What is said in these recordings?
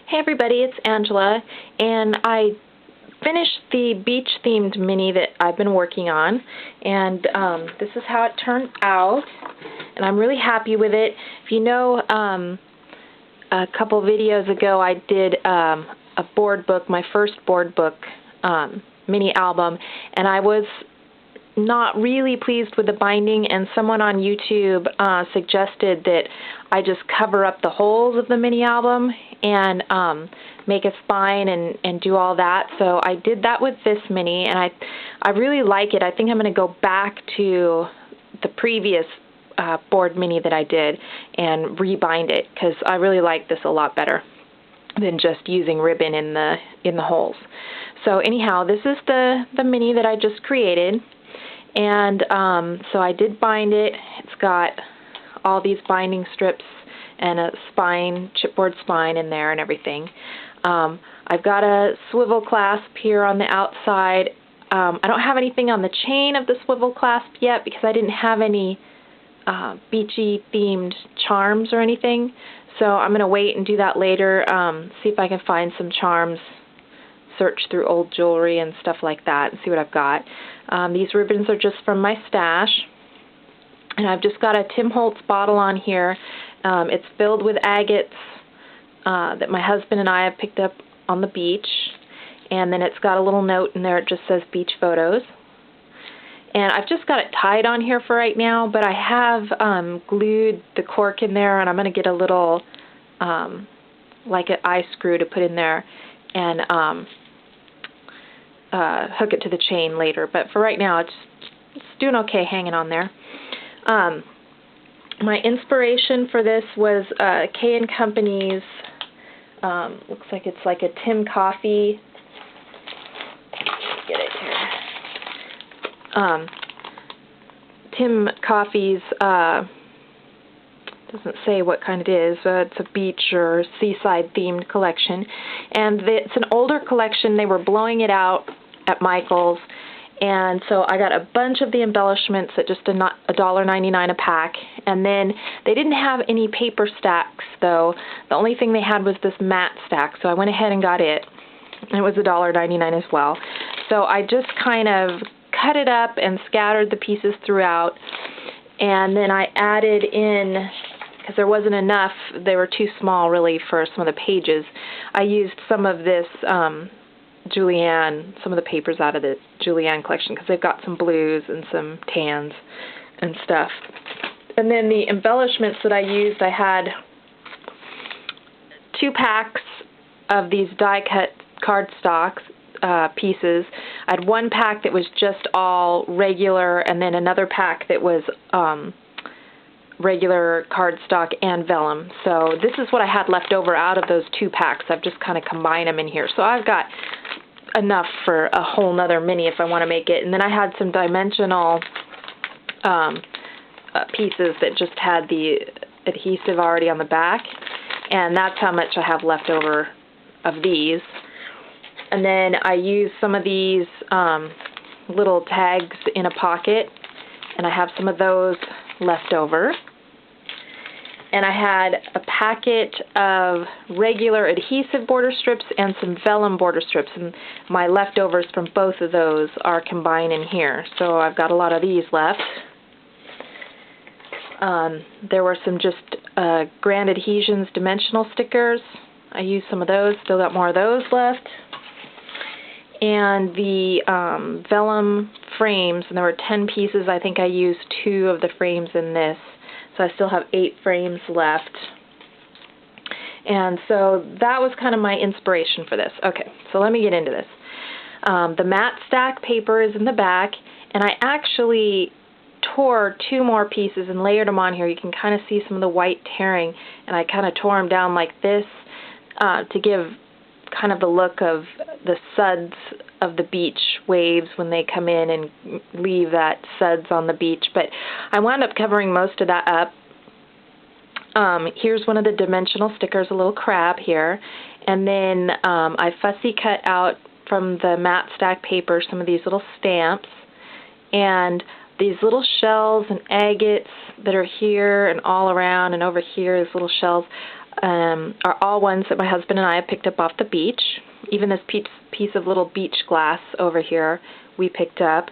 Hey everybody, it's Angela, and I finished the beach-themed mini that I've been working on, and this is how it turned out, and I'm really happy with it. If you know, a couple videos ago I did a board book, my first board book mini album, and I was not really pleased with the binding, and someone on YouTube suggested that I just cover up the holes of the mini album and make a spine and do all that. So I did that with this mini, and I really like it. I think I'm going to go back to the previous board mini that I did and rebind it, because I really like this a lot better than just using ribbon in the holes. So anyhow, this is the mini that I just created. And so I did bind it. It's got all these binding strips and a spine, chipboard spine in there and everything. I've got a swivel clasp here on the outside. I don't have anything on the chain of the swivel clasp yet because I didn't have any beachy themed charms or anything. So I'm going to wait and do that later, see if I can find some charms, search through old jewelry and stuff like that and see what I've got. These ribbons are just from my stash, and I've just got a Tim Holtz bottle on here. It's filled with agates that my husband and I have picked up on the beach, and then it's got a little note in there. It just says beach photos. And I've just got it tied on here for right now, but I have glued the cork in there, and I'm going to get a little like an eye screw to put in there and hook it to the chain later. But for right now, it's doing okay hanging on there. My inspiration for this was K Company's, looks like it's like a Tim Coffey. Get it here. Tim Coffey's, doesn't say what kind it is. It's a beach or seaside themed collection, and it's an older collection. They were blowing it out at Michael's, and so I got a bunch of the embellishments at just $1.99 a pack. And then they didn't have any paper stacks though. The only thing they had was this matte stack, so I went ahead and got it. It was $1.99 as well. So I just kind of cut it up and scattered the pieces throughout, and then I added in, because there wasn't enough, they were too small really for some of the pages, I used some of this Julienne, some of the papers out of the Julienne collection, because they've got some blues and some tans and stuff. And then the embellishments that I used, I had 2 packs of these die-cut cardstock pieces. I had 1 pack that was just all regular, and then another pack that was regular cardstock and vellum. So this is what I had left over out of those 2 packs. I've just kind of combined them in here. So I've got enough for a whole nother mini if I want to make it. And then I had some dimensional pieces that just had the adhesive already on the back, and that's how much I have left over of these. And then I used some of these little tags in a pocket, and I have some of those left over. And I had a packet of regular adhesive border strips and some vellum border strips, and my leftovers from both of those are combined in here. So I've got a lot of these left. There were some just Grand Adhesions dimensional stickers. I used some of those, still got more of those left. And the vellum frames, and there were 10 pieces. I think I used 2 of the frames in this, so I still have 8 frames left. And so that was kind of my inspiration for this. Okay, so let me get into this. The matte stack paper is in the back, and I actually tore 2 more pieces and layered them on here. You can kind of see some of the white tearing, and I kind of tore them down like this to give kind of the look of the suds of the beach waves when they come in and leave that suds on the beach. But I wound up covering most of that up. Here's one of the dimensional stickers, a little crab here. And then I fussy cut out from the matte stack paper some of these little stamps. And these little shells and agates that are here and all around and over here, these little shells, are all ones that my husband and I have picked up off the beach. Even this piece of little beach glass over here we picked up.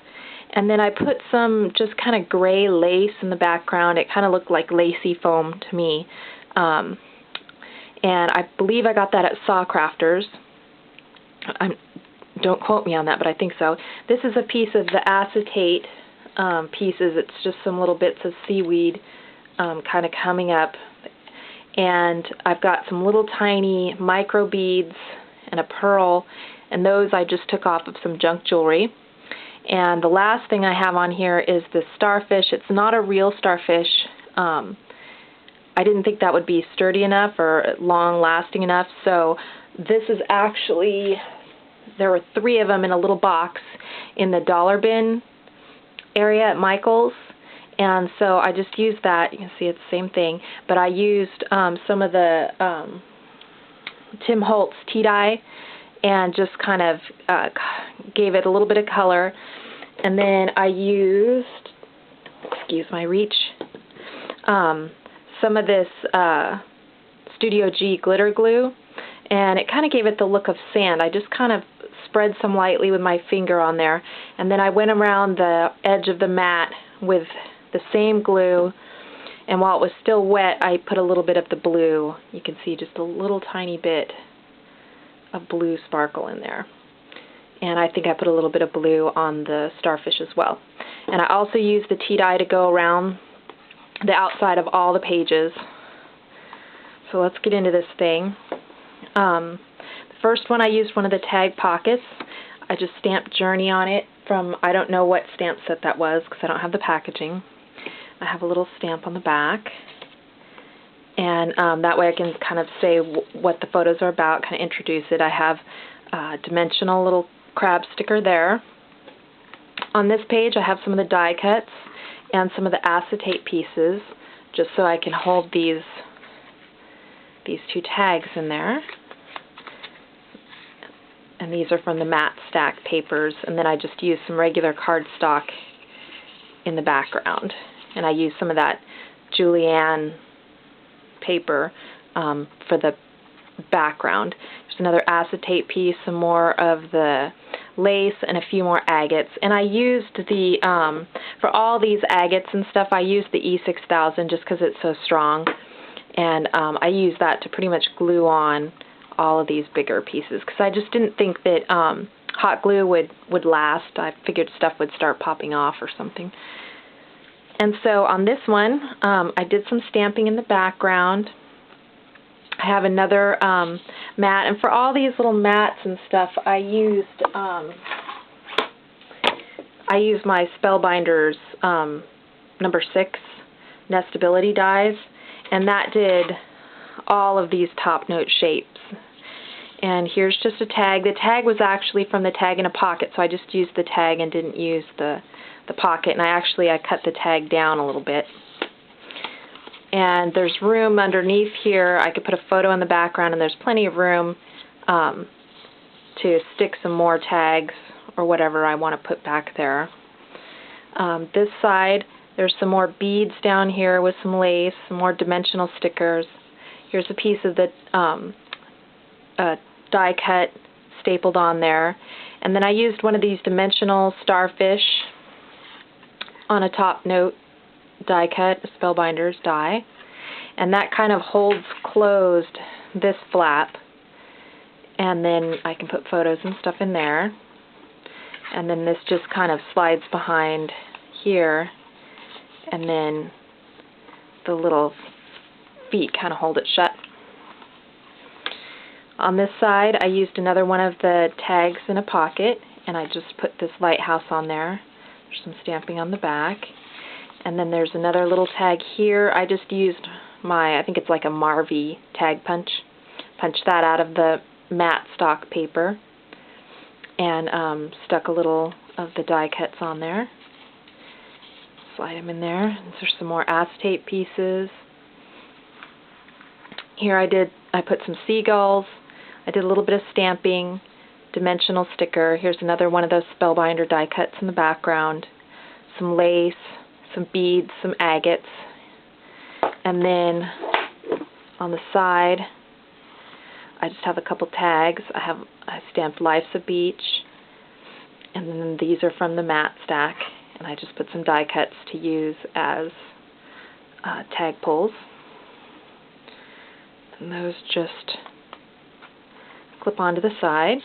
And then I put some just kind of gray lace in the background. It kind of looked like lacy foam to me. And I believe I got that at Saw Crafters. Don't quote me on that, but I think so. This is a piece of the acetate pieces. It's just some little bits of seaweed kind of coming up. And I've got some little tiny micro beads and a pearl, and those I just took off of some junk jewelry. And the last thing I have on here is the starfish. It's not a real starfish. I didn't think that would be sturdy enough or long-lasting enough, so this is actually, there were 3 of them in a little box in the dollar bin area at Michael's. And so I just used that. You can see it's the same thing. But I used some of the Tim Holtz tea dye and just kind of gave it a little bit of color. And then I used, excuse my reach, some of this Studio G glitter glue. And it kind of gave it the look of sand. I just kind of spread some lightly with my finger on there. And then I went around the edge of the mat with the same glue, and while it was still wet, I put a little bit of the blue. You can see just a little tiny bit of blue sparkle in there. And I think I put a little bit of blue on the starfish as well. And I also used the tea dye to go around the outside of all the pages. So let's get into this thing. The first one I used one of the tag pockets. I just stamped Journey on it from, I don't know what stamp set that was because I don't have the packaging. I have a little stamp on the back, and that way I can kind of say what the photos are about, kind of introduce it. I have a dimensional little crab sticker there. On this page I have some of the die cuts and some of the acetate pieces, just so I can hold these 2 tags in there. And these are from the matte stack papers, and then I just used some regular cardstock in the background. And I used some of that Julienne paper for the background. There's another acetate piece, some more of the lace, and a few more agates. And I used the, for all these agates and stuff, I used the E6000 just because it's so strong. And I used that to pretty much glue on all of these bigger pieces because I just didn't think that hot glue would last. I figured stuff would start popping off or something. And so on this one, I did some stamping in the background. I have another mat, and for all these little mats and stuff, I used my Spellbinders number 6 nestability dies, and that did all of these top note shapes. And here's just a tag. The tag was actually from the tag in a pocket, so I just used the tag and didn't use the pocket. And I cut the tag down a little bit. And there's room underneath here. I could put a photo in the background, and there's plenty of room to stick some more tags or whatever I want to put back there. This side, there's some more beads down here with some lace, some more dimensional stickers. Here's a piece of the die cut stapled on there. And then I used one of these dimensional starfish on a top note die cut, a Spellbinders die. And that kind of holds closed this flap. And then I can put photos and stuff in there. And then this just kind of slides behind here. And then the little feet kind of hold it shut. On this side, I used another one of the tags in a pocket, and I just put this lighthouse on there. There's some stamping on the back. And then there's another little tag here. I just used my, I think it's like a Marvy tag punch. Punched that out of the matte stock paper and stuck a little of the die cuts on there. Slide them in there. And there's some more acetate pieces. Here I put some seagulls. I did a little bit of stamping, dimensional sticker. Here's another one of those Spellbinder die cuts in the background. Some lace, some beads, some agates. And then On the side, I just have a couple tags. I stamped Life's a Beach, and then these are from the mat stack, and I just put some die cuts to use as tag pulls. And those just clip onto the side.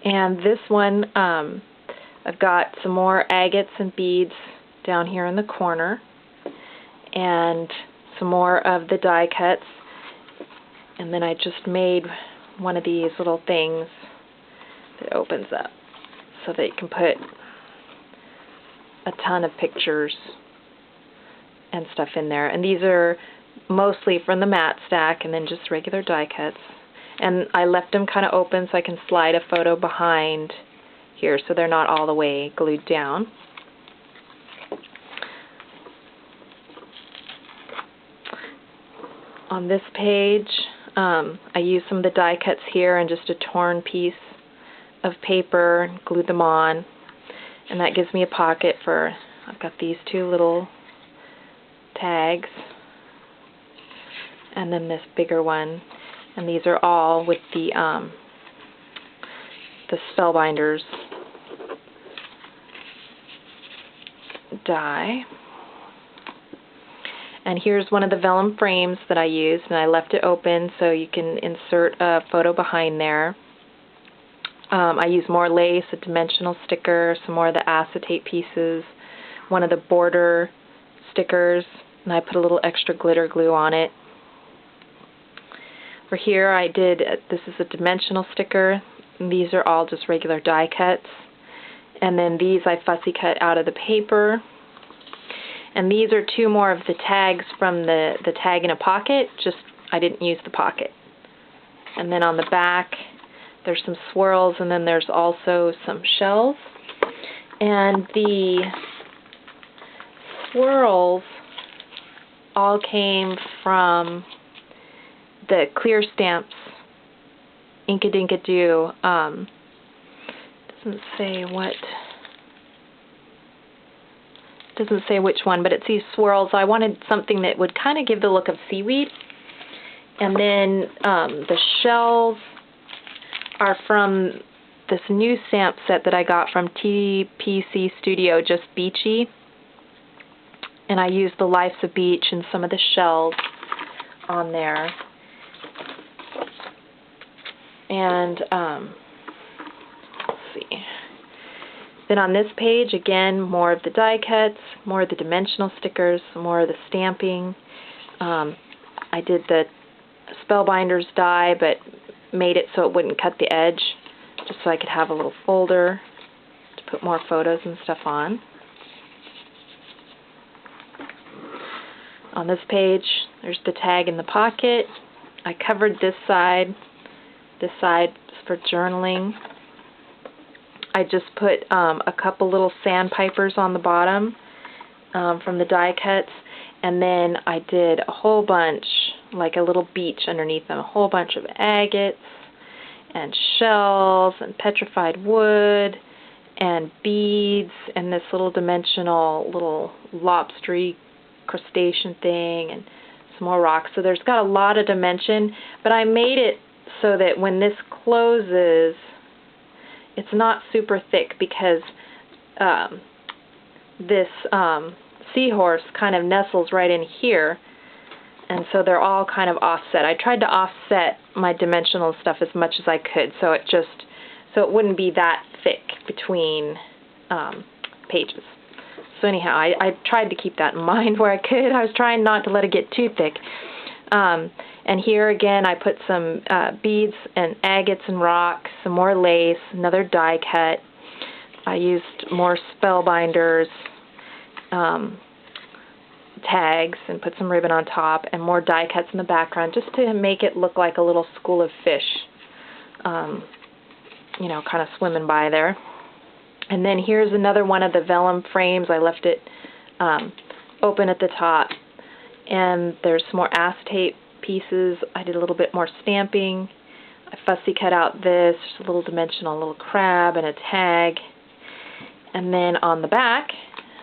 And this one, I've got some more agates and beads down here in the corner, and some more of the die cuts. And then I just made one of these little things that opens up so that you can put a ton of pictures and stuff in there. And these are mostly from the mat stack and then just regular die cuts. And I left them kind of open so I can slide a photo behind here so they're not all the way glued down. On this page, I used some of the die cuts here and just a torn piece of paper, glued them on, and that gives me a pocket for, I've got these two little tags, and then this bigger one, and these are all with the Spellbinders die. And here's one of the vellum frames that I used, and I left it open so you can insert a photo behind there. I used more lace, a dimensional sticker, some more of the acetate pieces, one of the border stickers, and I put a little extra glitter glue on it. For here I did, this is a dimensional sticker, and these are all just regular die cuts. And then these I fussy cut out of the paper. And these are two more of the tags from the tag in a pocket, just I didn't use the pocket. And then on the back there's some swirls, and then there's also some shells. And the swirls all came from the clear stamps, Ink-a-Dink-a-Doo. Doesn't say which one, but it's these swirls. I wanted something that would kind of give the look of seaweed. And then the shells are from this new stamp set that I got from TPC Studio, just beachy. And I used the Life's a Beach and some of the shells on there. And let's see. Then on this page, again, more of the die cuts, more of the dimensional stickers, more of the stamping. I did the Spellbinders die, but made it so it wouldn't cut the edge, just so I could have a little folder to put more photos and stuff on. On this page, there's the tag in the pocket. I covered this side. This side is for journaling. I just put a couple little sandpipers on the bottom from the die cuts, and then I did a whole bunch, like a little beach underneath them, a whole bunch of agates and shells and petrified wood and beads and this little dimensional little lobstery crustacean thing and some more rocks. So there's got a lot of dimension, but I made it so that when this closes, it's not super thick, because this seahorse kind of nestles right in here, and so they're all kind of offset. I tried to offset my dimensional stuff as much as I could, so it wouldn't be that thick between pages. So anyhow, I tried to keep that in mind where I could. I was trying not to let it get too thick. And here again I put some beads and agates and rocks, some more lace, another die cut. I used more Spellbinders tags and put some ribbon on top, and more die cuts in the background just to make it look like a little school of fish, you know, kind of swimming by there. And then here's another one of the vellum frames. I left it open at the top, and there's some more acetate pieces. I did a little bit more stamping. I fussy cut out this, just a little dimensional little crab and a tag. And then on the back,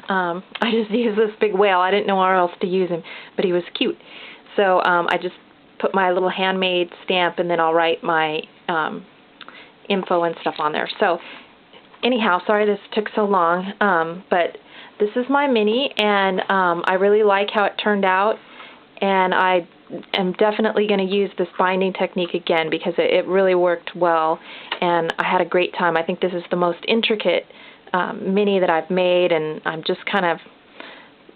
I just used this big whale. I didn't know where else to use him, but he was cute. So I just put my little handmade stamp, and then I'll write my info and stuff on there. So anyhow, sorry this took so long, but this is my mini, and I really like how it turned out, and I am definitely going to use this binding technique again because it really worked well, and I had a great time. I think this is the most intricate mini that I've made, and I'm just kind of,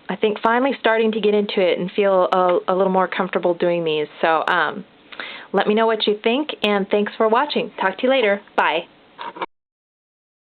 I think, finally starting to get into it and feel a little more comfortable doing these. So let me know what you think, and thanks for watching. Talk to you later. Bye.